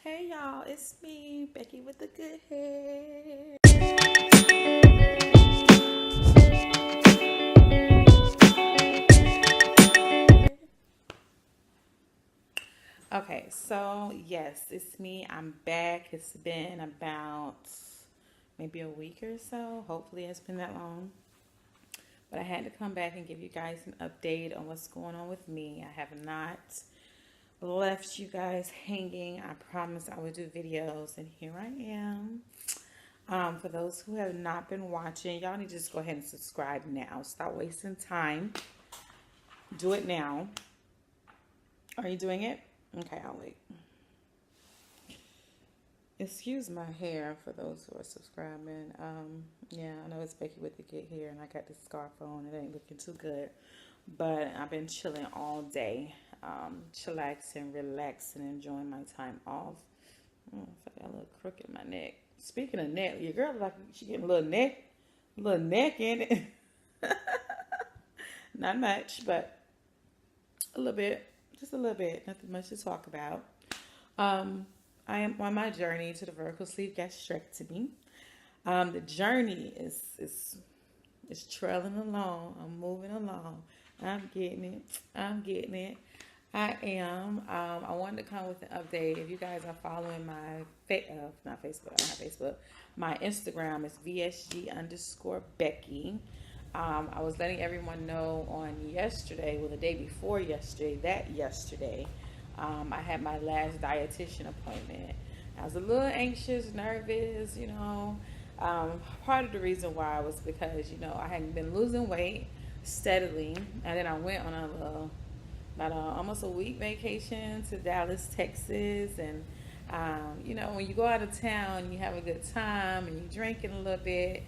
Hey y'all, it's me, Becky with the good hair. Okay, so yes, it's me. I'm back. It's been about maybe a week or so. Hopefully, it's been that long. But I had to come back and give you guys an update on what's going on with me. I have not left you guys hanging. I promised I would do videos, and here I am. For those who have not been watching, y'all need to just go ahead and subscribe now. Stop wasting time. Do it now. Are you doing it? Okay, I'll wait. Excuse my hair for those who are subscribing. Yeah, I know it's Becky with the good hair, and I got this scarf on. It ain't looking too good, but I've been chilling all day, chillaxing, relaxing, enjoying my time off. I got a little crook in my neck. Speaking of neck, your girl like she getting a little neck in it. Not much, but a little bit, just a little bit. Nothing much to talk about. Um, I am on my journey to the vertical sleeve gastrectomy. The journey is trailing along. I'm moving along. I'm getting it. I'm getting it. I am. I wanted to come with an update. If you guys are following my not Facebook, I don't have Facebook. My Instagram is VSG underscore Becky. I was letting everyone know on yesterday, well, the day before yesterday, I had my last dietitian appointment. I was a little anxious, nervous, part of the reason why was because, I had been losing weight steadily. And then I went on about almost a week vacation to Dallas, Texas. And, when you go out of town, you have a good time and you're drinking a little bit.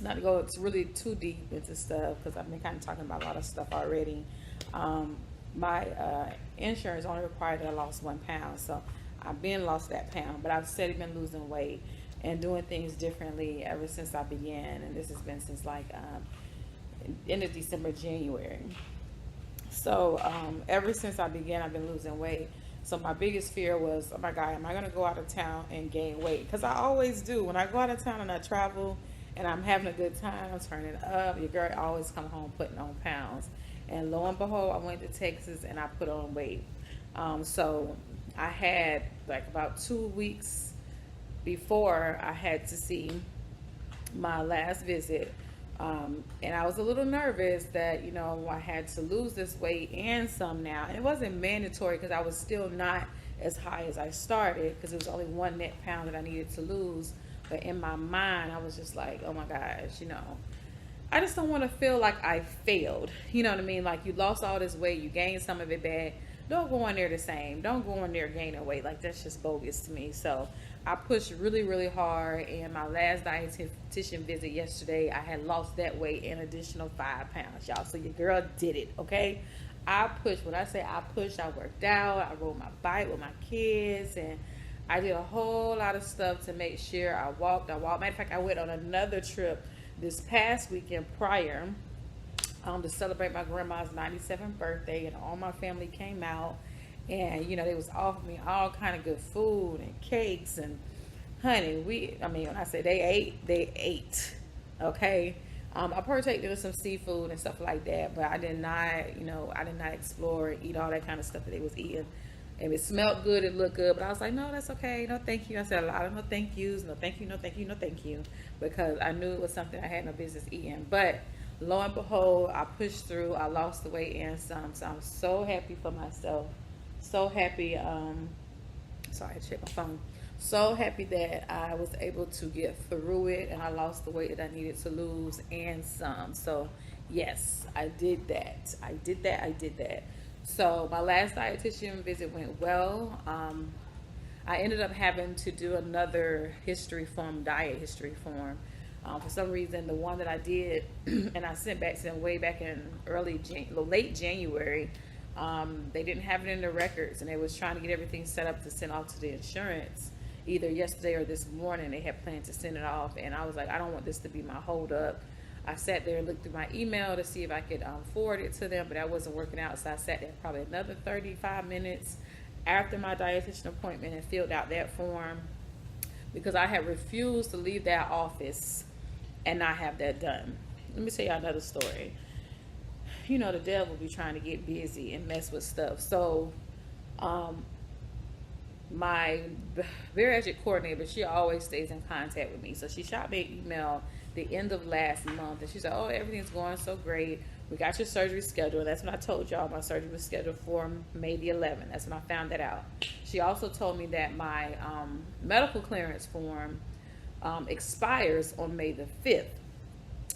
Not to go it's really too deep into stuff because I've been kind of talking about a lot of stuff already. My insurance only required that I lost 1 pound, so I've been lost that pound, but I've steadily been losing weight and doing things differently ever since I began, and this has been since like end of December, January. So ever since I began, I've been losing weight. So my biggest fear was, oh my God, am I going to go out of town and gain weight? Because I always do. When I go out of town and I travel and I'm having a good time, I'm turning up, your girl always come home putting on pounds. And lo and behold, I went to Texas and I put on weight. So I had like about 2 weeks before I had to see my last visit. And I was a little nervous that, I had to lose this weight and some now. And it wasn't mandatory because I was still not as high as I started because it was only 1 net pound that I needed to lose. But in my mind, I was just like, oh my gosh, I just don't want to feel like I failed. You know what I mean? Like you lost all this weight, you gained some of it back. Don't go in there the same. Don't go in there gaining weight. Like that's just bogus to me. So I pushed really, really hard. And my last dietitian visit yesterday, I had lost that weight an additional 5 pounds, y'all. So your girl did it, okay? I pushed. When I say I pushed, I worked out. I rode my bike with my kids. And I did a whole lot of stuff to make sure I walked. Matter of fact, I went on another trip this past weekend prior to celebrate my grandma's 97th birthday, and all my family came out, and they was offering me all kind of good food and cakes and honey. When I say they ate, okay. I partaked in some seafood and stuff like that, but I did not, I did not explore and eat all that kind of stuff that they was eating. And it smelled good, it looked good, but I was like, no, that's okay, no thank you. I said a lot of no thank yous, no thank you, no thank you, no thank you, because I knew it was something I had no business eating. But lo and behold, I pushed through, I lost the weight and some, so I'm so happy for myself, so happy. Sorry, I checked my phone. So happy that I was able to get through it and I lost the weight that I needed to lose and some. So yes, I did that. I did that. So my last dietitian visit went well. I ended up having to do another diet history form. For some reason, the one that I did and I sent back to them way back in late January, they didn't have it in the records, and they was trying to get everything set up to send off to the insurance. Either yesterday or this morning, they had planned to send it off, and I was like, I don't want this to be my hold up. I sat there and looked through my email to see if I could forward it to them, but that wasn't working out. So I sat there probably another 35 minutes after my dietitian appointment and filled out that form because I had refused to leave that office and not have that done. Let me tell you another story. You know, the devil be trying to get busy and mess with stuff. So, my bariatric coordinator, she always stays in contact with me. So she shot me an email the end of last month, and she said, "Oh, everything's going so great. We got your surgery scheduled." That's when I told y'all my surgery was scheduled for May the 11th. That's when I found that out. She also told me that my medical clearance form expires on May the 5th.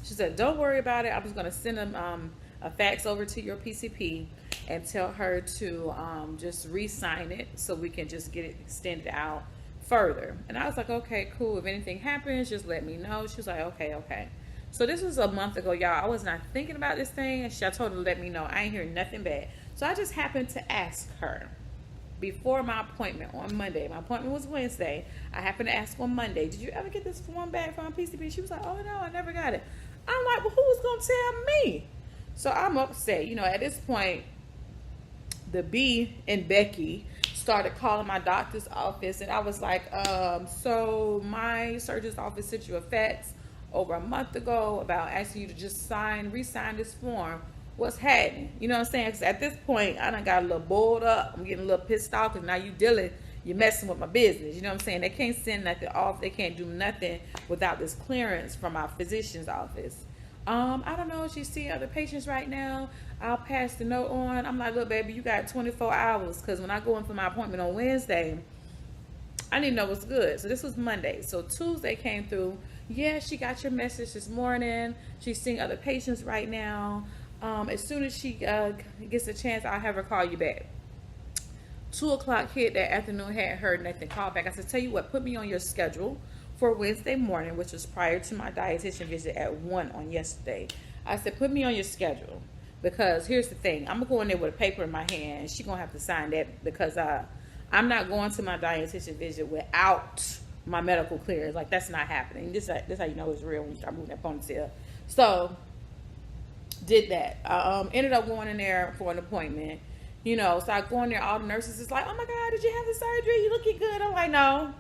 She said, "Don't worry about it. I'm just going to send them a fax over to your PCP and tell her to just re-sign it so we can just get it extended out further." And I was like, "Okay, cool. If anything happens, just let me know." She was like, okay. So this was a month ago, y'all. I was not thinking about this thing, and I told her to let me know. I ain't hearing nothing bad. So I just happened to ask her before my appointment on Monday. My appointment was Wednesday. I happened to ask on Monday, "Did you ever get this form back from PCP?" She was like, "Oh, no, I never got it." I'm like, "Well, who was going to tell me?" So I'm upset. You know, at this point, the B and Becky started calling my doctor's office, and I was like, so my surgeon's office sent you a fax over a month ago about asking you to just re-sign this form. What's happening? You know what I'm saying? Because at this point, I done got a little boiled up. I'm getting a little pissed off because now you're messing with my business. You know what I'm saying? They can't send nothing off. They can't do nothing without this clearance from our physician's office. I don't know if she's seeing other patients right now. I'll pass the note on. I'm like, "Look, baby, you got 24 hours because when I go in for my appointment on Wednesday, I need to know what's good." So this was Monday. So Tuesday came through. "Yeah, she got your message this morning. She's seeing other patients right now. As soon as she gets a chance, I'll have her call you back." 2 o'clock hit that afternoon, hadn't heard nothing. Called back. I said, "Tell you what, put me on your schedule for Wednesday morning," which was prior to my dietitian visit at 1 on yesterday. I said, "Put me on your schedule because here's the thing. I'm going to go in there with a paper in my hand, and she's going to have to sign that because I'm not going to my dietitian visit without my medical clearance. Like, that's not happening." This how you know it's real when you start moving that ponytail. So, did that. Ended up going in there for an appointment. You know, so I go in there, all the nurses is like, "Oh my God, did you have the surgery? You looking good." I'm like, "No,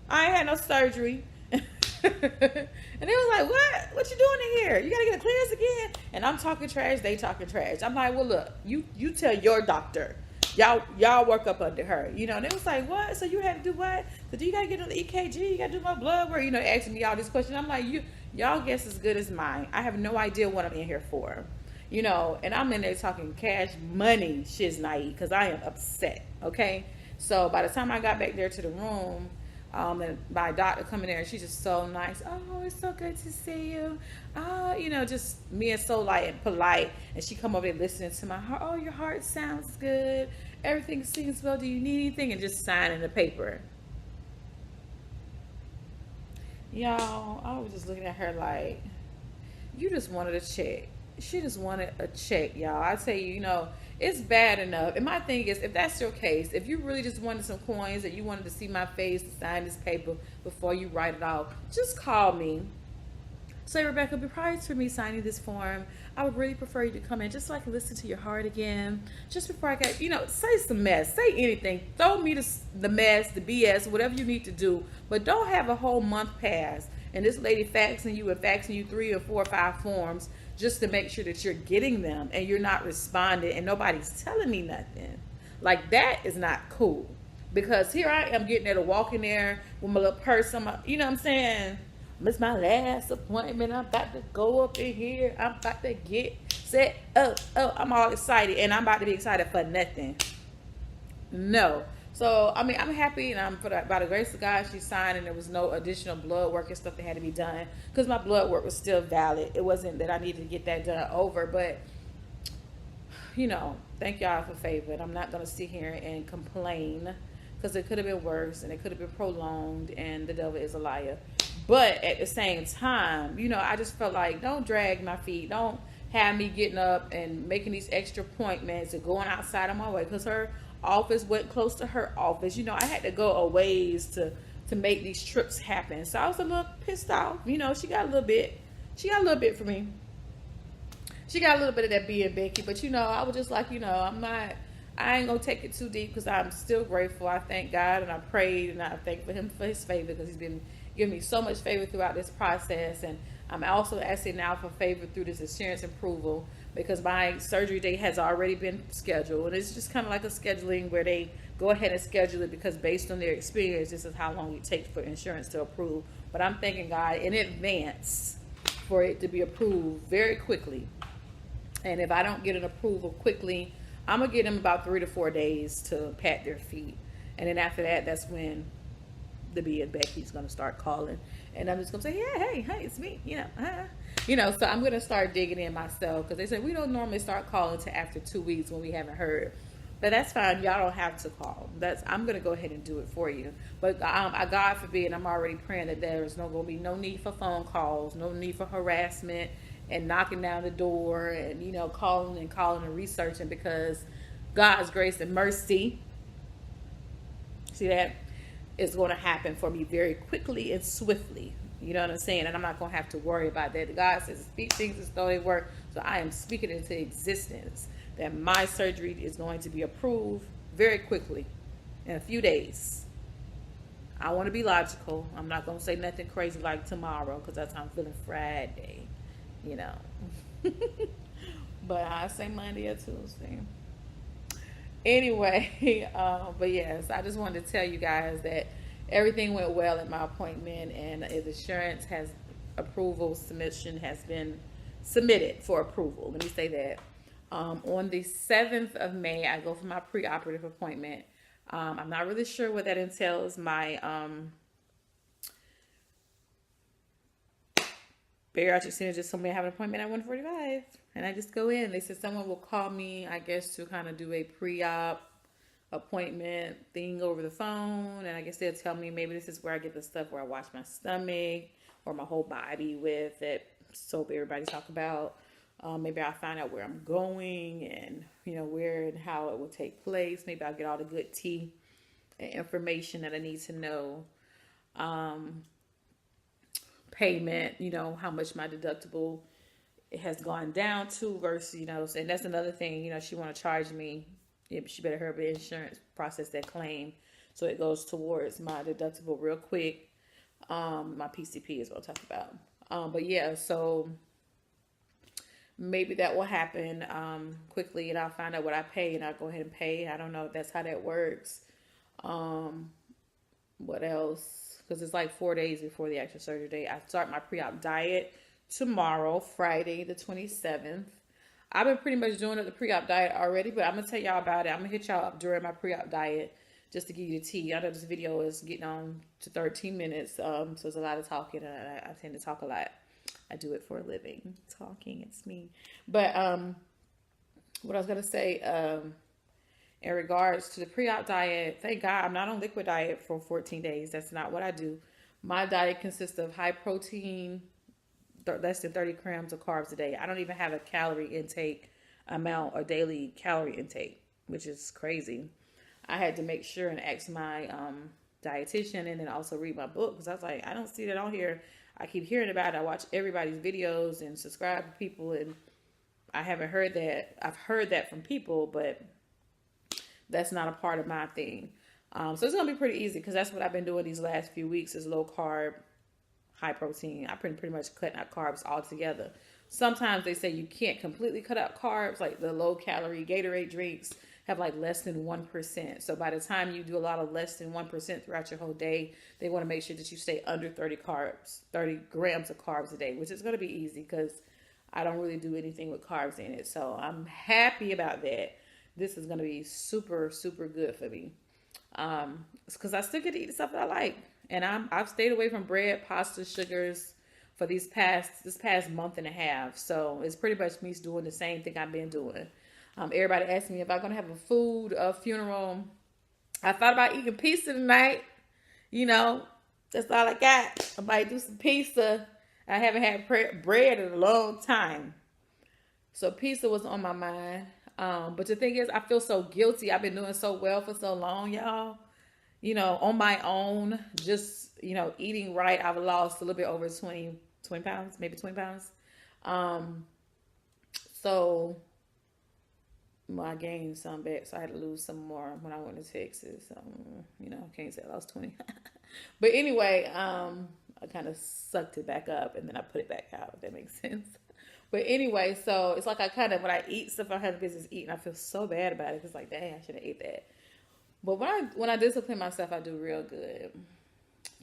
I ain't had no surgery." And they was like, what you doing in here? You gotta get a clearance again? And I'm talking trash, they talking trash. I'm like, "Well, look, you tell your doctor. Y'all work up under her." You know, and they was like, "What? So you had to do what? So do you gotta get on the EKG? You gotta do my blood work?" You know, asking me all these questions. I'm like, y'all guess as good as mine. I have no idea what I'm in here for. You know, and I'm in there talking cash money shiznai because I am upset. Okay. So by the time I got back there to the room, and my doctor coming there, and she's just so nice. "Oh, it's so good to see you." You know, just being so light and polite. And she come over there listening to my heart. "Oh, your heart sounds good. Everything seems well. Do you need anything?" And just signing the paper. Y'all, I was just looking at her like, you just wanted a check. She just wanted a check, y'all. I tell you, you know, it's bad enough. And my thing is, if that's your case, if you really just wanted some coins and you wanted to see my face to sign this paper before you write it off, just call me. Say, "Rebecca, prior to me signing this form, I would really prefer you to come in just so I can listen to your heart again. Just before I get, you know, say some mess. Say anything. Throw me the mess, the BS, whatever you need to do. But don't have a whole month pass and this lady faxing you 3 or 4 or 5 forms just to make sure that you're getting them and you're not responding and nobody's telling me nothing." Like, that is not cool. Because here I am getting there to walk in there with my little purse. You know what I'm saying? It's my last appointment. I'm about to go up in here. I'm about to get set up. Oh, I'm all excited. And I'm about to be excited for nothing. No. So, I mean, I'm happy, and by the grace of God, she signed, and there was no additional blood work and stuff that had to be done because my blood work was still valid. It wasn't that I needed to get that done over, but, you know, thank y'all for favoring. I'm not going to sit here and complain because it could have been worse, and it could have been prolonged, and the devil is a liar. But at the same time, you know, I just felt like, don't drag my feet. Don't have me getting up and making these extra appointments and going outside of my way because her office went close to her office. You know, I had to go a ways to make these trips happen. So I was a little pissed off. You know, she got a little bit for me. She got a little bit of that being Becky, but you know, I was just like, you know, I ain't gonna take it too deep because I'm still grateful. I thank God and I prayed and I thank for Him for His favor because He's been giving me so much favor throughout this process. And I'm also asking now for favor through this insurance approval because my surgery date has already been scheduled. And it's just kind of like a scheduling where they go ahead and schedule it because based on their experience, this is how long it takes for insurance to approve. But I'm thanking God in advance for it to be approved very quickly. And if I don't get an approval quickly, I'm gonna give them about 3 to 4 days to pat their feet. And then after that, that's when the B and Becky's gonna start calling, and I'm just gonna say, yeah, hey, it's me, So I'm gonna start digging in myself because they said we don't normally start calling to after 2 weeks when we haven't heard. But that's fine. Y'all don't have to call. I'm gonna go ahead and do it for you. But God forbid, I'm already praying that there is gonna be no need for phone calls, no need for harassment and knocking down the door and calling and researching because God's grace and mercy. See that? Is going to happen for me very quickly and swiftly. You know what I'm saying? And I'm not going to have to worry about that. God says, speak things as though they were. So I am speaking into existence that my surgery is going to be approved very quickly in a few days. I want to be logical. I'm not going to say nothing crazy like tomorrow because that's how I'm feeling Friday, But I say Monday or Tuesday. Anyway, but yes, I just wanted to tell you guys that everything went well at my appointment, and the insurance has approval submission has been submitted for approval. Let me say that. On the 7th of May, I go for my preoperative appointment. I'm not really sure what that entails. My bariatric center just told me I have an appointment at 1:45. And I just go in. They said someone will call me, I guess, to kind of do a pre-op appointment thing over the phone. And I guess they'll tell me maybe this is where I get the stuff where I wash my stomach or my whole body with that soap everybody talk about. Maybe I'll find out where I'm going and, where and how it will take place. Maybe I'll get all the good tea and information that I need to know. Payment, how much my deductible has gone down to versus, and that's another thing, she want to charge me. She better hurry up the insurance process that claim so it goes towards my deductible real quick. My PCP is what I'm talking about. But yeah, so maybe that will happen quickly and I'll find out what I pay and I'll go ahead and pay. I don't know if that's how that works. What else? Because it's like 4 days before the actual surgery date. I start my pre-op diet tomorrow, Friday the 27th. I've been pretty much doing the pre-op diet already, but I'm going to tell y'all about it. I'm going to hit y'all up during my pre-op diet just to give you the tea. I know this video is getting on to 13 minutes, so there's a lot of talking, and I tend to talk a lot. I do it for a living. Talking, it's me. But what I was going to say, in regards to the pre-op diet, thank God I'm not on liquid diet for 14 days. That's not what I do. My diet consists of high protein, less than 30 grams of carbs a day. I don't even have a calorie intake amount or daily calorie intake, which is crazy. I had to make sure and ask my dietitian and then also read my book because I was like, I don't see that on here. I keep hearing about it. I watch everybody's videos and subscribe to people, and I haven't heard that. I've heard that from people, but that's not a part of my thing. So it's going to be pretty easy because that's what I've been doing these last few weeks is low carb, high protein. I've been pretty much cutting out carbs altogether. Sometimes they say you can't completely cut out carbs, like the low calorie Gatorade drinks have like less than 1%. So by the time you do a lot of less than 1% throughout your whole day, they want to make sure that you stay under 30 grams of carbs a day, which is going to be easy because I don't really do anything with carbs in it. So I'm happy about that. This is going to be super, super good for me. Because I still get to eat the stuff that I like. And I've stayed away from bread, pasta, sugars for this past month and a half. So it's pretty much me doing the same thing I've been doing. Everybody asked me if I'm going to have a funeral. I thought about eating pizza tonight. That's all I got. I might do some pizza. I haven't had bread in a long time. So pizza was on my mind. But the thing is, I feel so guilty. I've been doing so well for so long, y'all. On my own, just, eating right. I've lost a little bit over 20 pounds, maybe 20 pounds. So Well, I gained some back, so I had to lose some more when I went to Texas. You know, I can't say I lost 20. But anyway, I kind of sucked it back up and then I put it back out, if that makes sense. But anyway, so it's like I kind of, when I eat stuff I have business eating, I feel so bad about it. It's like, dang, I should have ate that. But when I discipline myself, I do real good.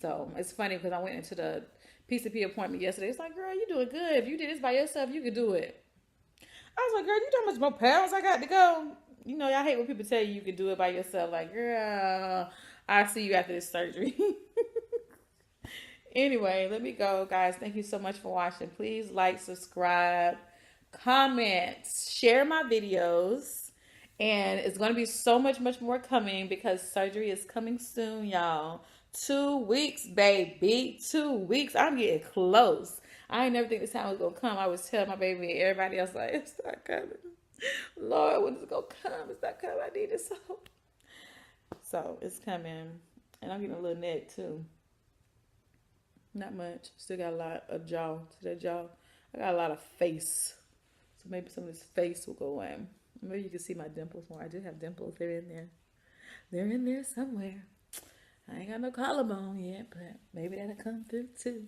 So it's funny because I went into the PCP appointment yesterday. It's like, girl, you doing good. If you did this by yourself, you could do it. I was like, girl, you know how much more pounds I got to go? You know, y'all hate when people tell you can do it by yourself. Like, girl, I'll see you after this surgery. Anyway, let me go, guys. Thank you so much for watching. Please like, subscribe, comment, share my videos. And it's going to be so much more coming because surgery is coming soon, y'all. 2 weeks, baby. 2 weeks. I'm getting close. I ain't never think this time was going to come. I was telling my baby and everybody else, like, it's not coming. Lord, when is it going to come? It's not coming. I need it so. So, it's coming. And I'm getting a little neck, too. Not much. Still got a lot of jaw to that jaw. I got a lot of face. So maybe some of this face will go away. Maybe you can see my dimples more. I do have dimples. They're in there. They're in there somewhere. I ain't got no collarbone yet, but maybe that'll come through too.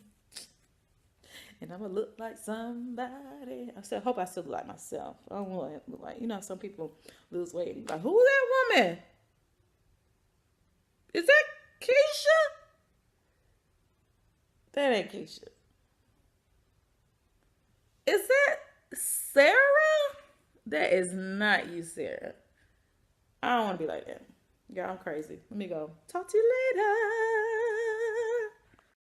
And I'm going to look like somebody. I hope I still look like myself. I don't want to look like, you know, some people lose weight and be like, who's that woman? Is that Keisha? That ain't Keisha. Is that Sarah? That is not you, Sarah. I don't want to be like that. Y'all, I'm crazy. Let me go. Talk to you later.